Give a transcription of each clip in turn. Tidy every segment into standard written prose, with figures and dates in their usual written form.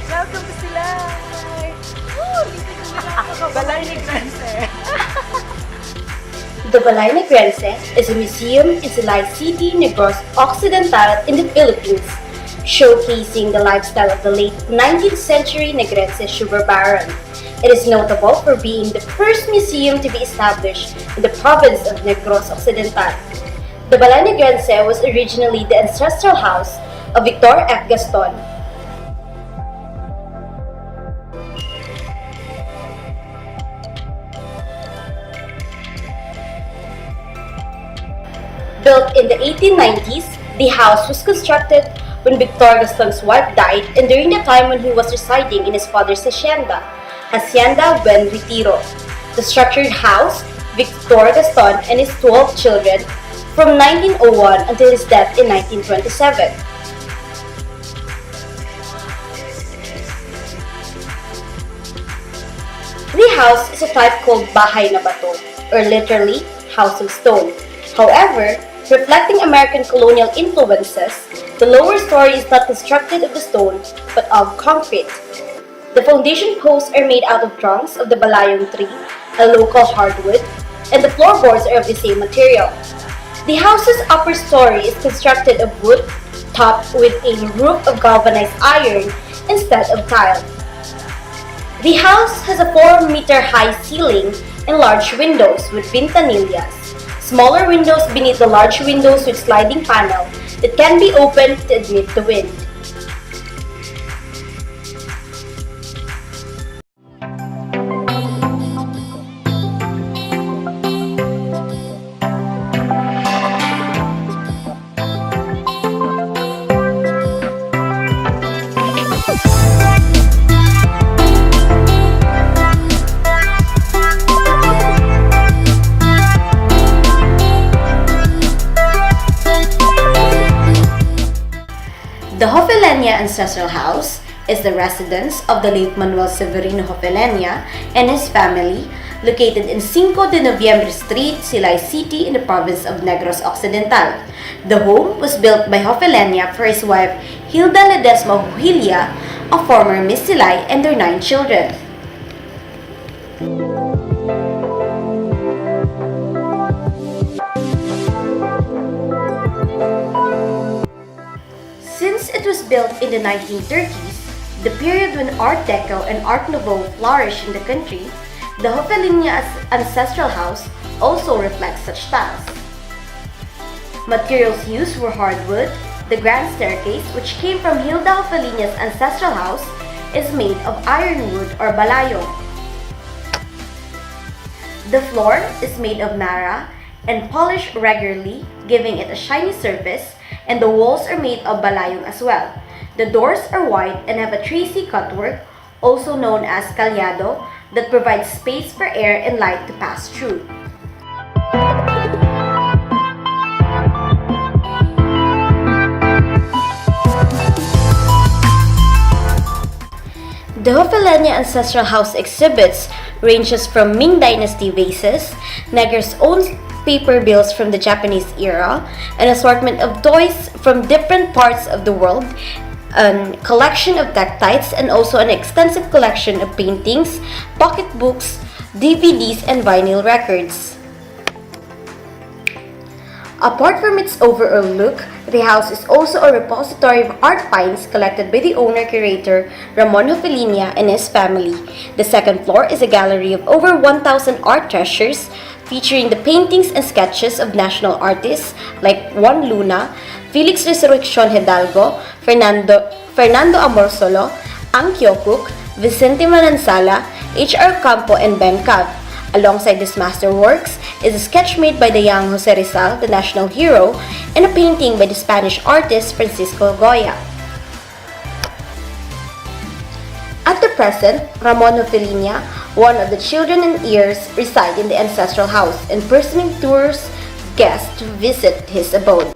Welcome to Silay! Woo! Dito yung Balay ni Granse. The Balay Negrense is a museum in Silay City, Negros Occidental in the Philippines, showcasing the lifestyle of the late 19th century Negrense sugar baron. It is notable for being the first museum to be established in the province of Negros Occidental. The Balay Negrense was originally the ancestral house of Victor F. Gaston. Built in the 1890s, the house was constructed when Victor Gaston's wife died and during the time when he was residing in his father's hacienda, Hacienda Buen Retiro. The structured housed Victor Gaston and his 12 children from 1901 until his death in 1927. The house is a type called Bahay na Bato, or literally, House of Stone. However, reflecting American colonial influences, the lower story is not constructed of the stone, but of concrete. The foundation posts are made out of trunks of the balayong tree, a local hardwood, and the floorboards are of the same material. The house's upper story is constructed of wood, topped with a roof of galvanized iron instead of tile. The house has a 4-meter-high ceiling and large windows with ventanillas. Smaller windows beneath the large windows with sliding panel that can be opened to admit the wind. The Hofelenia Ancestral House is the residence of the late Manuel Severino Hofelenia and his family, located in 5 de Noviembre Street, Silay City in the province of Negros Occidental. The home was built by Hofelenia for his wife Hilda Ledesma Huilia, a former Miss Silay, and their 9 children. Since it was built in the 1930s, the period when Art Deco and Art Nouveau flourished in the country, the Hofelenia Ancestral House also reflects such styles. Materials used were hardwood. The grand staircase, which came from Hilda Hofelenia's ancestral house, is made of ironwood or balayong. The floor is made of mara and polished regularly, giving it a shiny surface, and the walls are made of balayong as well. The doors are wide and have a tracey cutwork, also known as calyado, that provides space for air and light to pass through. The Hofelenia Ancestral House exhibits ranges from Ming Dynasty vases, Negros' own paper bills from the Japanese era, an assortment of toys from different parts of the world, a collection of tektite, and also an extensive collection of paintings, pocketbooks, DVDs, and vinyl records. Apart from its overall look, the house is also a repository of art finds collected by the owner-curator Ramon Hofelenia and his family. The second floor is a gallery of over 1,000 art treasures featuring the paintings and sketches of national artists like Juan Luna, Felix Resurrección Hidalgo, Fernando Amorsolo, Ang Kyokuk, Vicente Manansala, H.R. Campo, and Ben Cav. Alongside these masterworks is a sketch made by the young Jose Rizal, the national hero, and a painting by the Spanish artist Francisco Goya. At the present, Ramon Hofelinia, one of the children and heirs, reside in the ancestral house and personally tours guests to visit his abode.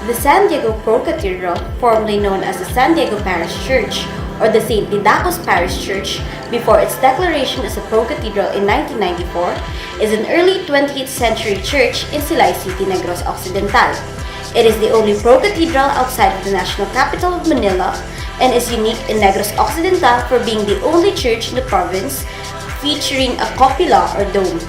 The San Diego Pro Cathedral, formerly known as the San Diego Parish Church or the St. Didacos Parish Church before its declaration as a Pro Cathedral in 1994, is an early 20th century church in Silay City, Negros Occidental. It is the only Pro Cathedral outside of the national capital of Manila and is unique in Negros Occidental for being the only church in the province featuring a cupola or dome.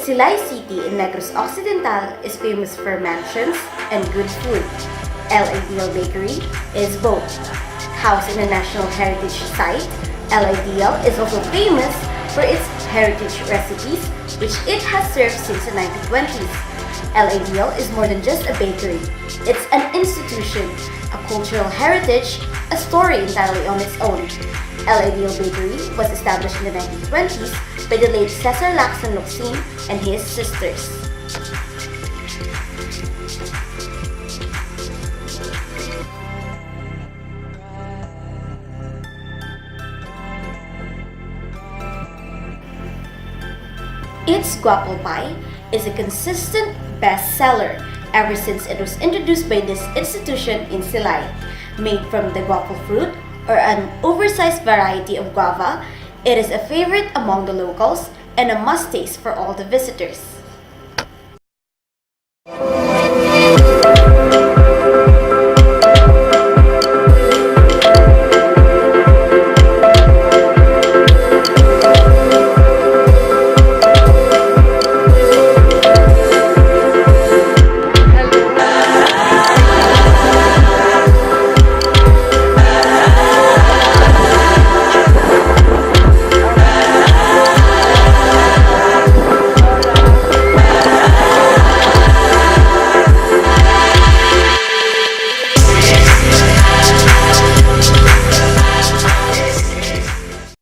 Silay City in Negros Occidental is famous for mansions and good food. El Ideal Bakery is both. Housed in a National Heritage Site, El Ideal is also famous for its heritage recipes, which it has served since the 1920s. El Ideal is more than just a bakery. It's an institution, a cultural heritage, a story entirely on its own. El Ideal Bakery was established in the 1920s by the late Cesar Lacson Locsin and his sisters. Its guapo pie is a consistent bestseller ever since it was introduced by this institution in Silay. Made from the guapo fruit or an oversized variety of guava, it is a favorite among the locals and a must-taste for all the visitors.